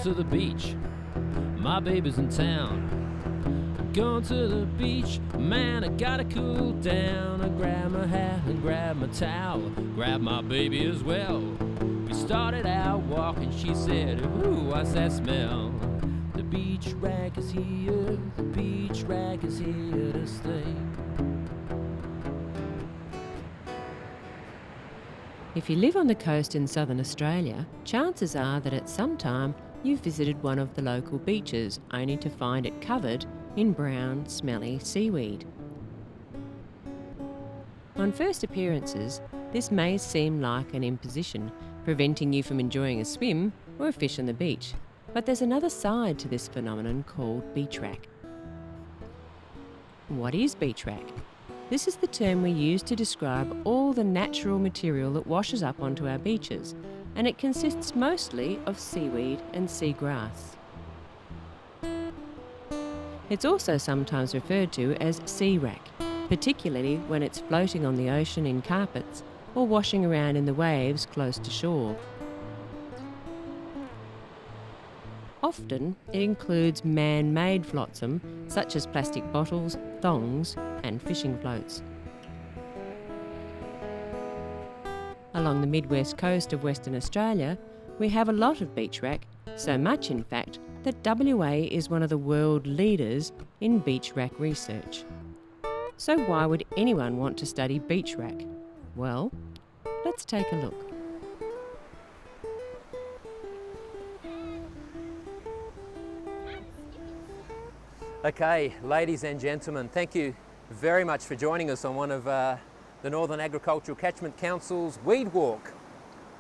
to the beach, my baby's in town. Going to the beach, man, I gotta cool down. I grab my hat and grab my towel, grab my baby as well. We started out walking, she said, ooh, what's that smell? The beach rack is here, the beach rack is here to stay. If you live on the coast in southern Australia, chances are that at some time you've visited one of the local beaches only to find it covered in brown, smelly seaweed. On first appearances, this may seem like an imposition, preventing you from enjoying a swim or a fish on the beach. But there's another side to this phenomenon called beach rack. What is beach rack? This is the term we use to describe all the natural material that washes up onto our beaches, and it consists mostly of seaweed and seagrass. It's also sometimes referred to as sea wrack, particularly when it's floating on the ocean in carpets or washing around in the waves close to shore. Often it includes man-made flotsam, such as plastic bottles, thongs and fishing floats. Along the mid-west coast of Western Australia, we have a lot of beach rack, so much in fact that WA is one of the world leaders in beach rack research. So why would anyone want to study beach rack? Well, let's take a look. Okay, ladies and gentlemen, thank you very much for joining us on one of the Northern Agricultural Catchment Council's Weed Walk.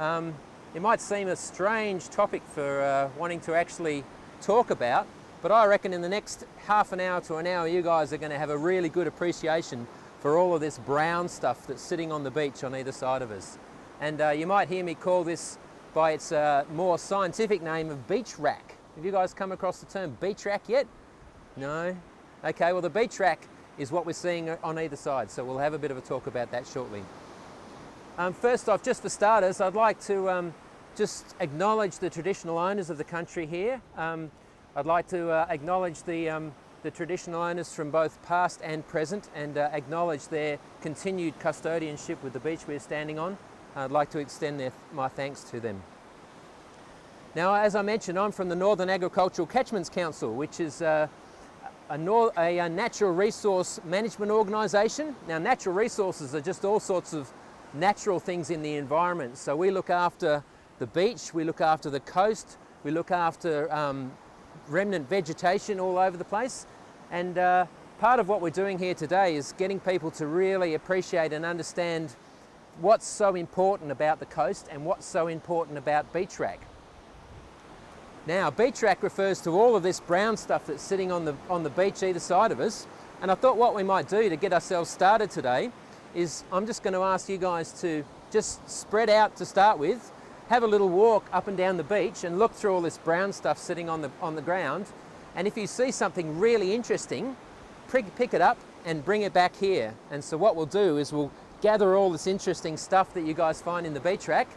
It might seem a strange topic for wanting to actually talk about, but I reckon in the next half an hour to an hour you guys are going to have a really good appreciation for all of this brown stuff that's sitting on the beach on either side of us. And you might hear me call this by its more scientific name of beach rack. Have you guys come across the term beach rack yet? No? Okay, well the beach rack is what we're seeing on either side, so we'll have a bit of a talk about that shortly. First off, just for starters, I'd like to just acknowledge the traditional owners of the country here. I'd like to acknowledge the traditional owners from both past and present, and acknowledge their continued custodianship with the beach we're standing on. I'd like to extend my thanks to them. Now, as I mentioned, I'm from the Northern Agricultural Catchments Council, which is a natural resource management organisation. Now, natural resources are just all sorts of natural things in the environment. So we look after the beach, we look after the coast, we look after remnant vegetation all over the place. And part of what we're doing here today is getting people to really appreciate and understand what's so important about the coast and what's so important about beach rack. Now, beach rack refers to all of this brown stuff that's sitting on the beach either side of us. And I thought what we might do to get ourselves started today is I'm just going to ask you guys to just spread out to start with, have a little walk up and down the beach and look through all this brown stuff sitting on the ground. And if you see something really interesting, pick it up and bring it back here. And so what we'll do is we'll gather all this interesting stuff that you guys find in the beach rack,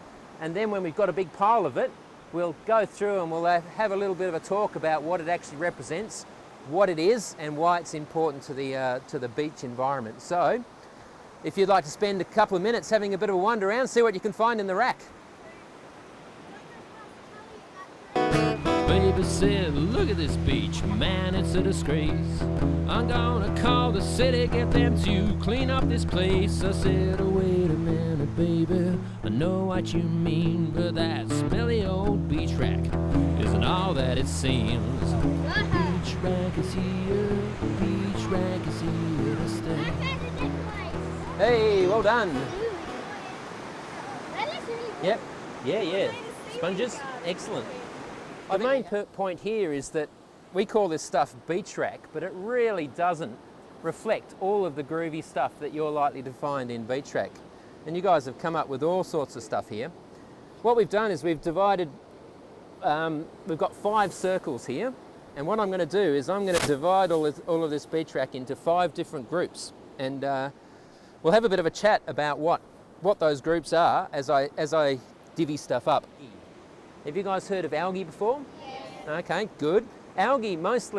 and then when we've got a big pile of it, we'll go through and we'll have a little bit of a talk about what it actually represents, what it is, and why it's important to the beach environment. So, if you'd like to spend a couple of minutes having a bit of a wander around, see what you can find in the rack. Baby said, look at this beach, man, it's a disgrace. I'm gonna call the city, get them to clean up this place. I said, oh, wait a minute, baby, I know what you mean, but that smelly old beach rack isn't all that it seems. The beach rack is here, the beach rack is here to stay. Hey, well done. Yep, yeah. Sponges, excellent. The main point here is that we call this stuff beach rack, but it really doesn't reflect all of the groovy stuff that you're likely to find in beach rack. And you guys have come up with all sorts of stuff here. What we've done is we've divided, we've got 5 circles here, and what I'm going to do is I'm going to divide all of this beach rack into 5 different groups, and we'll have a bit of a chat about what those groups are as I divvy stuff up. Have you guys heard of algae before? Yeah. Okay, good. Algae, most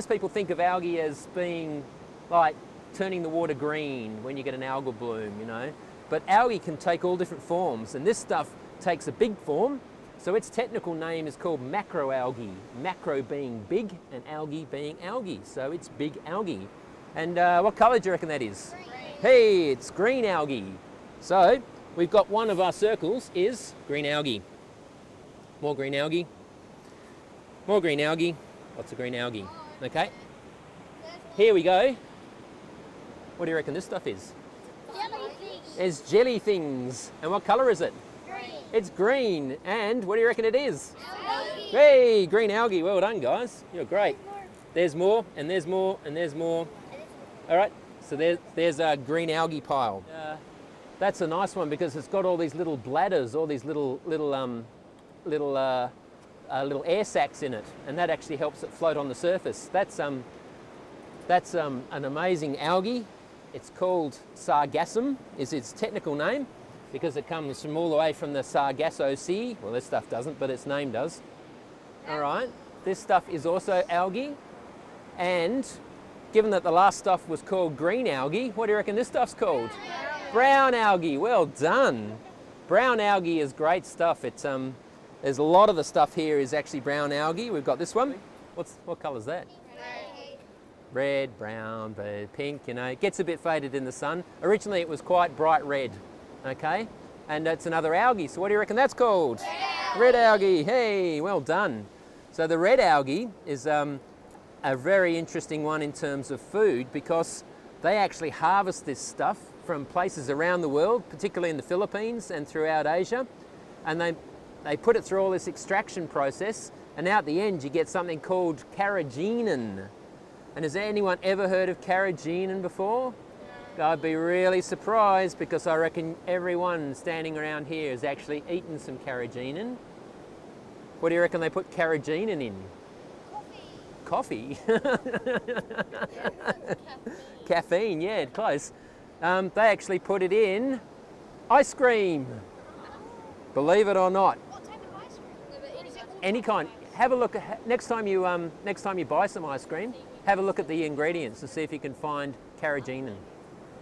people think of algae as being like turning the water green when you get an algal bloom, you know. But algae can take all different forms, and this stuff takes a big form. So its technical name is called macroalgae. Macro being big and algae being algae. So it's big algae. And what colour do you reckon that is? Green. Hey, it's green algae. So we've got one of our circles is green algae. More green algae. More green algae. Lots of green algae. Okay. Here we go. What do you reckon this stuff is? Jellyfish. It's jelly things. And what colour is it? Green. It's green. And what do you reckon it is? Algae. Hey, green algae. Well done, guys. You're great. There's more, and there's more, and there's more. All right. So there's a green algae pile. That's a nice one because it's got all these little bladders, all these little air sacs in it, and that actually helps it float on the surface. That's an amazing algae. It's called sargassum, is its technical name, because it comes from all the way from the Sargasso Sea. Well, this stuff doesn't, but its name does. All right, this stuff is also algae, and given that the last stuff was called green algae, what do you reckon this stuff's called? Brown algae. Well done. Brown algae is great stuff. It's there's a lot of the stuff here is actually brown algae. We've got this one. What colour is that? Red, brown, pink, you know. It gets a bit faded in the sun. Originally it was quite bright red, okay? And it's another algae. So what do you reckon that's called? Red algae. Hey, well done. So the red algae is a very interesting one in terms of food because they actually harvest this stuff from places around the world, particularly in the Philippines and throughout Asia. And they put it through all this extraction process, and now at the end you get something called carrageenan. And has anyone ever heard of carrageenan before? No. I'd be really surprised because I reckon everyone standing around here has actually eaten some carrageenan. What do you reckon they put carrageenan in? Coffee. Caffeine, yeah, close. They actually put it in ice cream. Believe it or not. What type of ice cream? Any kind. Have a look at next time you buy some ice cream. Have a look at the ingredients and see if you can find carrageenan.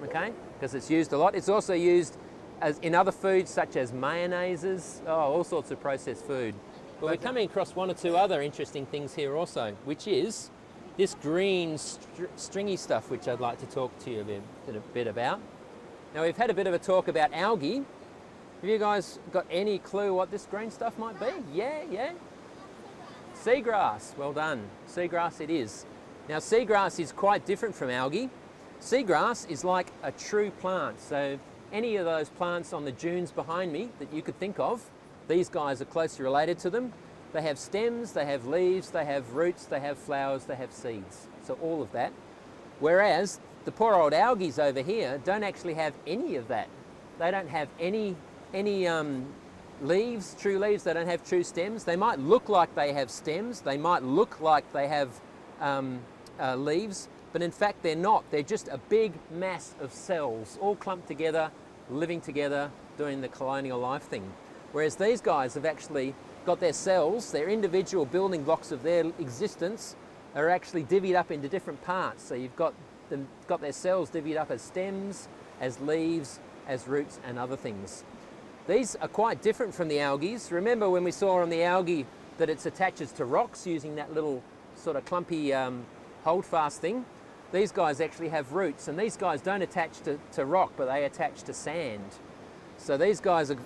Okay, because it's used a lot. It's also used as in other foods such as mayonnaises, all sorts of processed food. But we're coming across one or two other interesting things here also, which is this green stringy stuff, which I'd like to talk to you a bit about. Now we've had a bit of a talk about algae. Have you guys got any clue what this green stuff might be? Yeah? Seagrass, well done. Seagrass it is. Now seagrass is quite different from algae. Seagrass is like a true plant. So any of those plants on the dunes behind me that you could think of, these guys are closely related to them. They have stems, they have leaves, they have roots, they have flowers, they have seeds. So all of that. Whereas the poor old algae over here don't actually have any of that. They don't have any leaves, true leaves. They don't have true stems. They might look like they have stems. They might look like they have leaves, but in fact they're not. They're just a big mass of cells all clumped together, living together, doing the colonial life thing. Whereas these guys have actually got their cells, their individual building blocks of their existence are actually divvied up into different parts. So you've got their cells divvied up as stems, as leaves, as roots and other things. These are quite different from the algae. Remember when we saw on the algae that it attaches to rocks using that little sort of clumpy holdfast thing? These guys actually have roots, and these guys don't attach to rock, but they attach to sand. So these guys are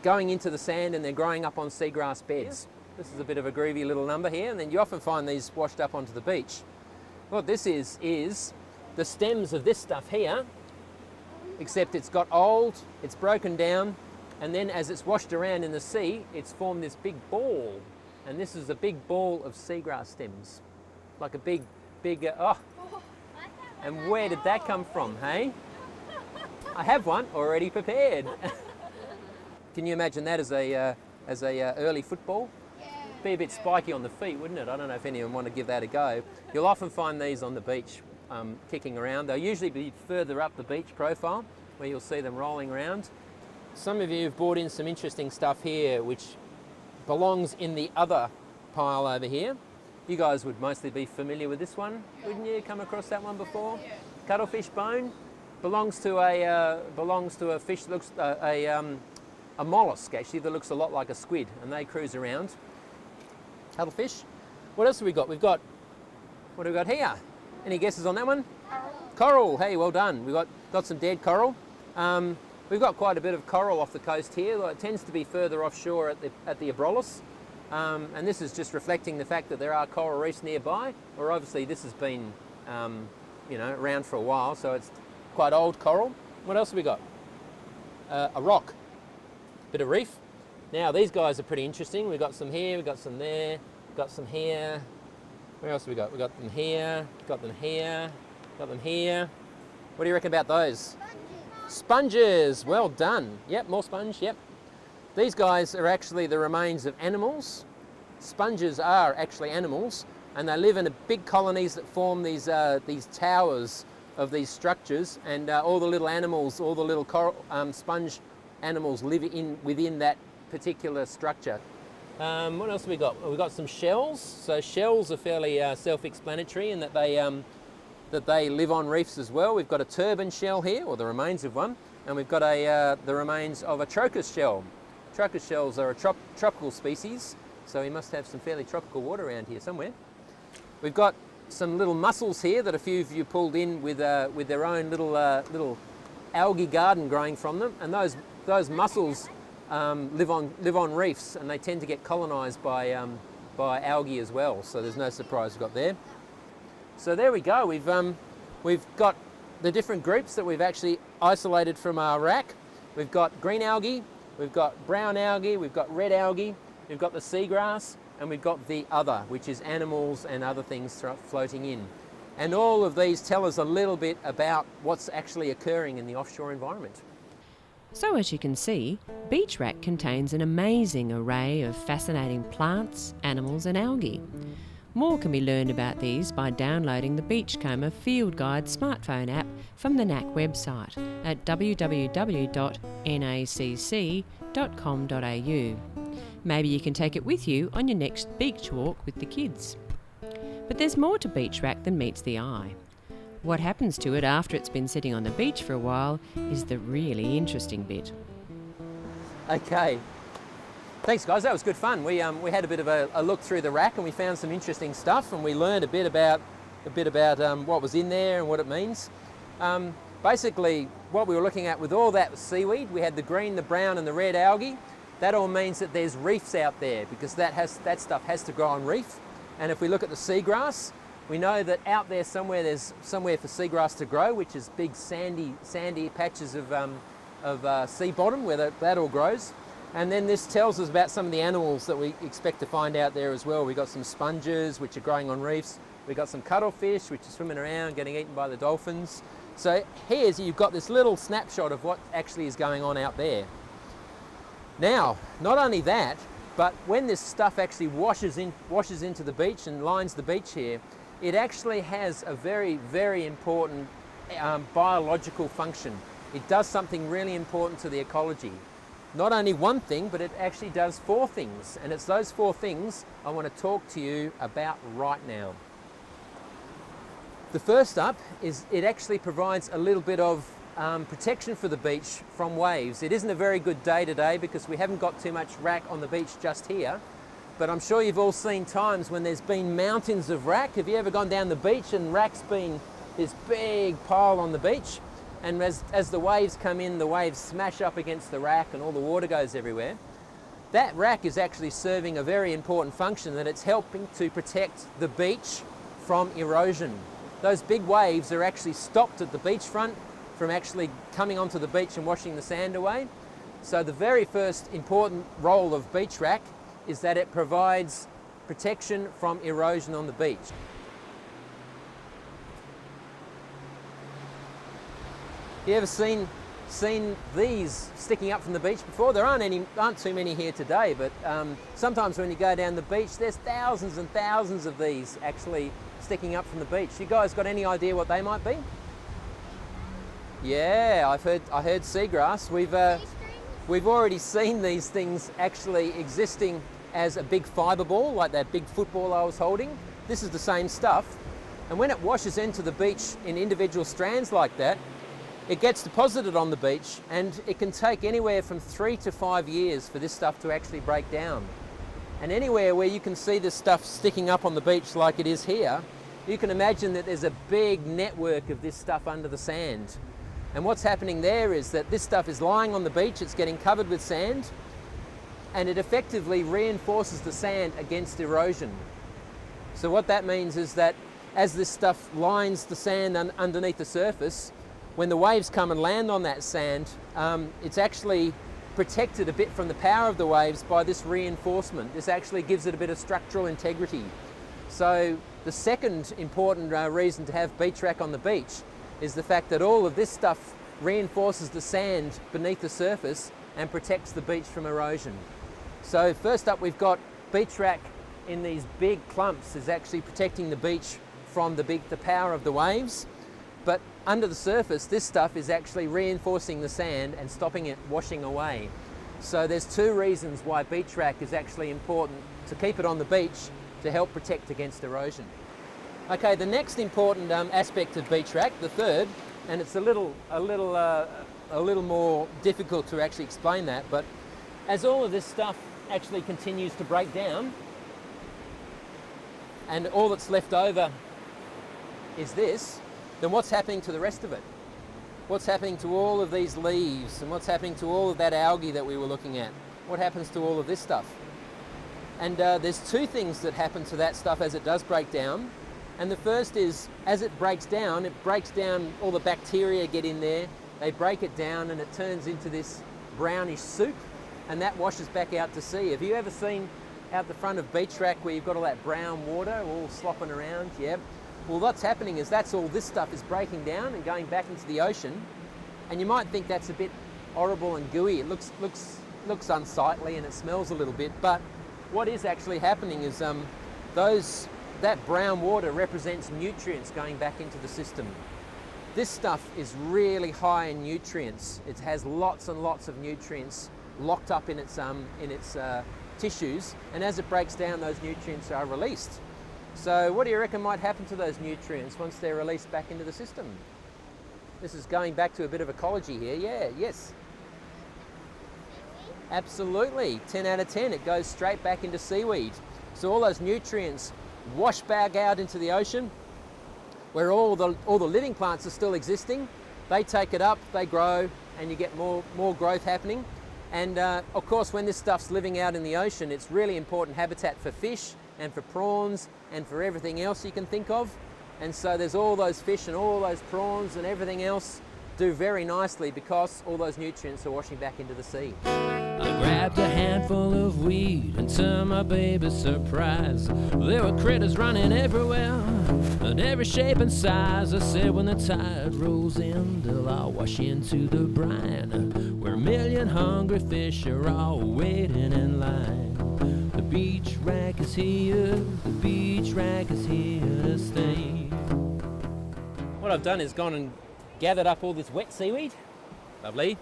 going into the sand and they're growing up on seagrass beds. This is a bit of a groovy little number here, and then you often find these washed up onto the beach. What this is the stems of this stuff here, except it's got old, it's broken down, and then as it's washed around in the sea, it's formed this big ball. And this is a big ball of seagrass stems. Like a big, and where did that come from, hey? I have one already prepared. Can you imagine that as a early football? Be a bit spiky on the feet, wouldn't it? I don't know if anyone want to give that a go. You'll often find these on the beach kicking around. They'll usually be further up the beach profile where you'll see them rolling around. Some of you have brought in some interesting stuff here which belongs in the other pile over here. You guys would mostly be familiar with this one, wouldn't you? Come across that one before? Cuttlefish bone belongs to a fish that looks a mollusk actually that looks a lot like a squid, and they cruise around. Cuttlefish. What else have we got? What have we got here? Any guesses on that one? Coral. Hey, well done. We've got some dead coral. We've got quite a bit of coral off the coast here. It tends to be further offshore at the Abrolhos. And this is just reflecting the fact that there are coral reefs nearby, or obviously this has been around for a while, so it's quite old coral. What else have we got? A rock, bit of reef. Now these guys are pretty interesting. We've got some here, we've got some there, got some here. Where else have we got? We've got them here, got them here, got them here. What do you reckon about those? Sponges, well done. Yep, more sponge, yep. These guys are actually the remains of animals. Sponges are actually animals, and they live in big colonies that form these towers of these structures, and all the little animals, all the little sponge animals live within that particular structure. What else have we got? Well, we've got some shells. So shells are fairly self-explanatory in that they live on reefs as well. We've got a turban shell here, or the remains of one, and we've got the remains of a trochus shell. Trochus shells are a tropical species, so we must have some fairly tropical water around here somewhere. We've got some little mussels here that a few of you pulled in with their own little algae garden growing from them, and those mussels live on reefs, and they tend to get colonised by algae as well. So there's no surprise we've got there. So there we go. We've got the different groups that we've actually isolated from our Wrack. We've got green algae, we've got brown algae, we've got red algae, we've got the seagrass, and we've got the other, which is animals and other things floating in. And all of these tell us a little bit about what's actually occurring in the offshore environment. So as you can see, Beach Wrack contains an amazing array of fascinating plants, animals and algae. More can be learned about these by downloading the Beachcomber Field Guide smartphone app from the NACC website at www.nacc.com.au. Maybe you can take it with you on your next beach walk with the kids. But there's more to Beach Wrack than meets the eye. What happens to it after it's been sitting on the beach for a while is the really interesting bit. Okay. Thanks guys, that was good fun. We had a bit of a look through the Wrack, and we found some interesting stuff, and we learned a bit about what was in there and what it means. Basically, what we were looking at with all that seaweed, we had the green, the brown and the red algae. That all means that there's reefs out there, because that stuff has to grow on reef. And if we look at the seagrass, we know that out there somewhere there's somewhere for seagrass to grow, which is big sandy patches of sea bottom where that all grows. And then this tells us about some of the animals that we expect to find out there as well. We've got some sponges, which are growing on reefs. We've got some cuttlefish, which are swimming around, getting eaten by the dolphins. So you've got this little snapshot of what actually is going on out there. Now, not only that, but when this stuff actually washes into the beach and lines the beach here, it actually has a very, very important biological function. It does something really important to the ecology. Not only one thing, but it actually does 4 things. And it's those 4 things I want to talk to you about right now. The first up is it actually provides a little bit of protection for the beach from waves. It isn't a very good day today because we haven't got too much Wrack on the beach just here. But I'm sure you've all seen times when there's been mountains of Wrack. Have you ever gone down the beach and Wrack's been this big pile on the beach? And as the waves come in, the waves smash up against the Wrack and all the water goes everywhere. That Wrack is actually serving a very important function, that it's helping to protect the beach from erosion. Those big waves are actually stopped at the beachfront from actually coming onto the beach and washing the sand away. So the very first important role of Beach Wrack is that it provides protection from erosion on the beach. You ever seen these sticking up from the beach before? There aren't too many here today, but sometimes when you go down the beach, there's thousands and thousands of these actually sticking up from the beach. You guys got any idea what they might be? Yeah, I heard seagrass. We've already seen these things actually existing as a big fibre ball, like that big football I was holding. This is the same stuff. And when it washes into the beach in individual strands like that, it gets deposited on the beach, and it can take anywhere from 3 to 5 years for this stuff to actually break down. And anywhere where you can see this stuff sticking up on the beach like it is here, you can imagine that there's a big network of this stuff under the sand. And what's happening there is that this stuff is lying on the beach, it's getting covered with sand, and it effectively reinforces the sand against erosion. So what that means is that as this stuff lines the sand underneath the surface, when the waves come and land on that sand, it's actually protected a bit from the power of the waves by this reinforcement. This actually gives it a bit of structural integrity. So the second important reason to have beach wrack on the beach is the fact that all of this stuff reinforces the sand beneath the surface and protects the beach from erosion. So first up, we've got beach wrack in these big clumps is actually protecting the beach from the power of the waves. But under the surface, this stuff is actually reinforcing the sand and stopping it washing away. So there's two reasons why beach wrack is actually important: to keep it on the beach, to help protect against erosion. Okay, the next important aspect of beach wrack, the third, and it's a little more difficult to actually explain that, but as all of this stuff actually continues to break down, and all that's left over is this, then what's happening to the rest of it? What's happening to all of these leaves, and what's happening to all of that algae that we were looking at? What happens to all of this stuff? And there's two things that happen to that stuff as it does break down. And the first is, as it breaks down, all the bacteria get in there, they break it down, and it turns into this brownish soup, and that washes back out to sea. Have you ever seen out the front of beach wrack where you've got all that brown water all slopping around? Yeah. Well, what's happening is that's all this stuff is breaking down and going back into the ocean. And you might think that's a bit horrible and gooey. It looks unsightly and it smells a little bit. But what is actually happening is that brown water represents nutrients going back into the system. This stuff is really high in nutrients. It has lots and lots of nutrients locked up in its tissues, and as it breaks down, those nutrients are released. So what do you reckon might happen to those nutrients once they're released back into the system? This is going back to a bit of ecology here. Yeah, yes. Absolutely, 10 out of 10. It goes straight back into seaweed. So all those nutrients wash back out into the ocean, where all the living plants are still existing. They take it up, they grow, and you get more growth happening. And of course, when this stuff's living out in the ocean, it's really important habitat for fish and for prawns and for everything else you can think of. And so there's all those fish and all those prawns and everything else do very nicely because all those nutrients are washing back into the sea. I grabbed a handful of weed, and to my baby's surprise, there were critters running everywhere, in every shape and size. I said, when the tide rolls in, they'll wash into the brine, where a million hungry fish are all waiting in line. The beach wrack is here, the beach wrack is here to stay. What I've done is gone and gathered up all this wet seaweed. Lovely.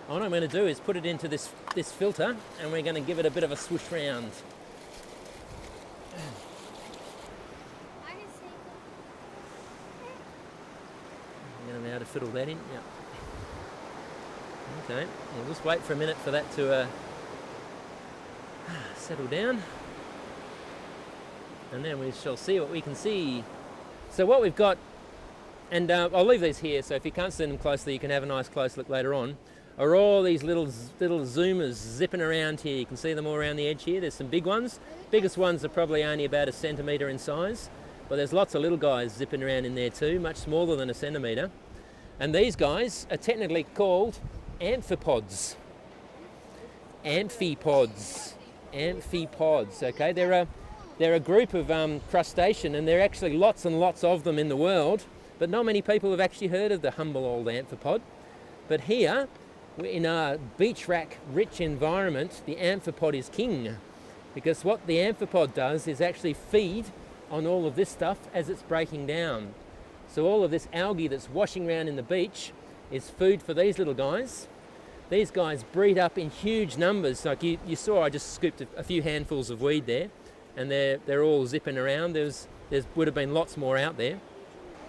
And what I'm going to do is put it into this filter, and we're going to give it a bit of a swoosh round. I'm going to know how to fiddle that in. Yeah. Okay, we'll just wait for a minute for that to settle down, and then we shall see what we can see. So what we've got, and I'll leave these here, so if you can't see them closely, you can have a nice close look later on, are all these little zoomers zipping around here. You can see them all around the edge here. There's some big ones. Biggest ones are probably only about a centimetre in size, but there's lots of little guys zipping around in there too, much smaller than a centimetre. And these guys are technically called amphipods. Amphipods, okay? They're a group of crustacean, and there are actually lots and lots of them in the world, but not many people have actually heard of the humble old amphipod. But here, in a beach wrack rich environment, the amphipod is king, because what the amphipod does is actually feed on all of this stuff as it's breaking down. So all of this algae that's washing around in the beach is food for these little guys. these guys breed up in huge numbers. Like you saw, I just scooped a few handfuls of weed there, and they're all zipping around. There would have been lots more out there.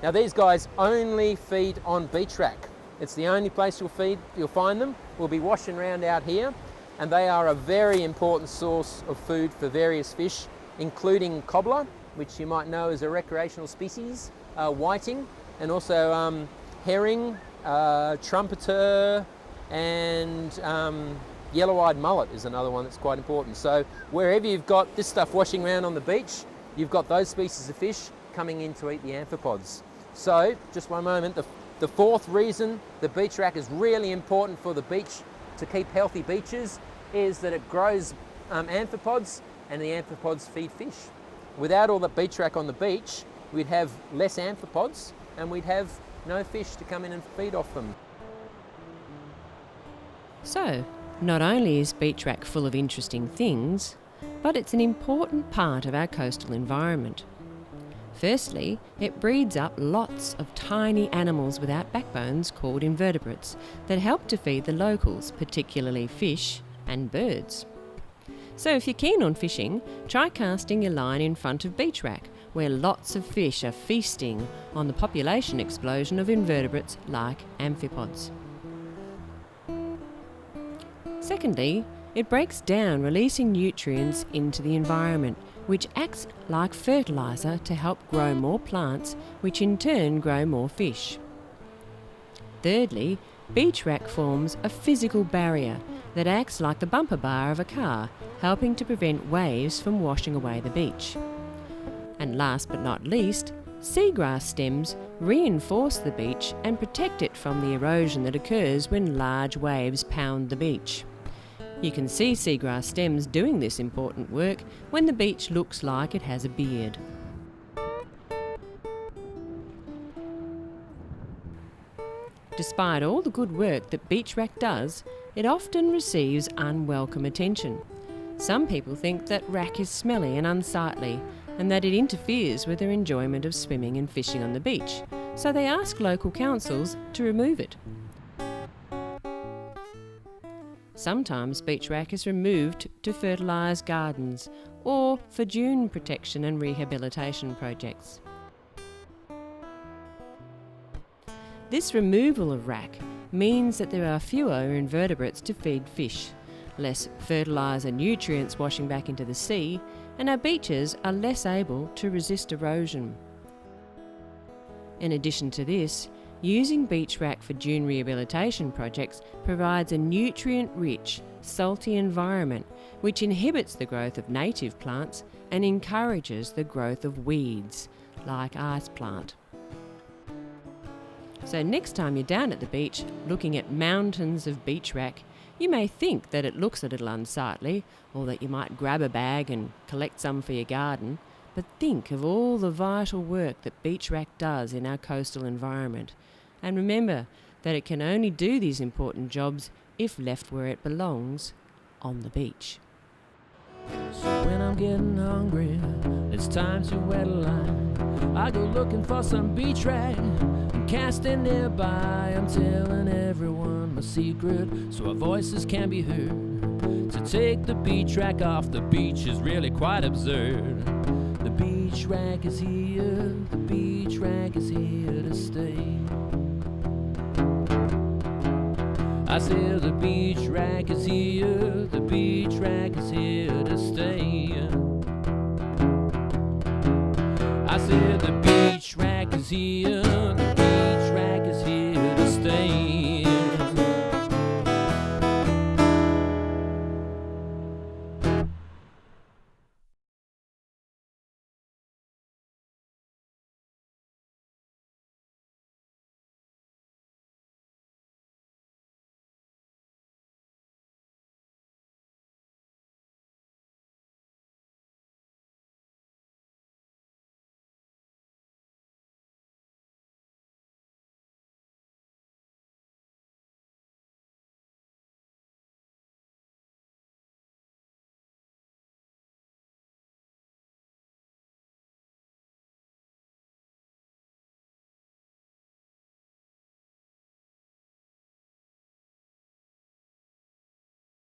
Now these guys only feed on beach wrack. It's the only place you'll find them. We'll be washing around out here, and they are a very important source of food for various fish, including cobbler, which you might know is a recreational species, whiting, and also herring, trumpeter, and yellow-eyed mullet is another one that's quite important. So wherever you've got this stuff washing around on the beach, you've got those species of fish coming in to eat the amphipods. So, just one moment, the fourth reason the beach wrack is really important for the beach to keep healthy beaches is that it grows amphipods, and the amphipods feed fish. Without all the beach wrack on the beach, we'd have less amphipods and we'd have no fish to come in and feed off them. So, not only is beach wrack full of interesting things, but it's an important part of our coastal environment. Firstly, it breeds up lots of tiny animals without backbones called invertebrates that help to feed the locals, particularly fish and birds. So if you're keen on fishing, try casting your line in front of beach wrack, where lots of fish are feasting on the population explosion of invertebrates like amphipods. Secondly, it breaks down, releasing nutrients into the environment, which acts like fertiliser to help grow more plants, which in turn grow more fish. Thirdly, beach wrack forms a physical barrier that acts like the bumper bar of a car, helping to prevent waves from washing away the beach. And last but not least, seagrass stems reinforce the beach and protect it from the erosion that occurs when large waves pound the beach. You can see seagrass stems doing this important work when the beach looks like it has a beard. Despite all the good work that beach wrack does, it often receives unwelcome attention. Some people think that wrack is smelly and unsightly, and that it interferes with their enjoyment of swimming and fishing on the beach, so they ask local councils to remove it. Sometimes beach wrack is removed to fertilise gardens or for dune protection and rehabilitation projects. This removal of wrack means that there are fewer invertebrates to feed fish, less fertiliser nutrients washing back into the sea, and our beaches are less able to resist erosion. In addition to this, using beach wrack for dune rehabilitation projects provides a nutrient-rich, salty environment which inhibits the growth of native plants and encourages the growth of weeds, like ice plant. So next time you're down at the beach looking at mountains of beach wrack, you may think that it looks a little unsightly, or that you might grab a bag and collect some for your garden, but think of all the vital work that beach wrack does in our coastal environment. And remember that it can only do these important jobs if left where it belongs, on the beach. So when I'm getting hungry, it's time to wet a line. I go looking for some beach wrack and cast it nearby. I'm telling everyone my secret so our voices can be heard. To take the beach wrack off the beach is really quite absurd. The beach wrack is here, the beach wrack is here to stay. I said the beach wrack is here, the beach wrack is here to stay. I said the beach wrack is here, the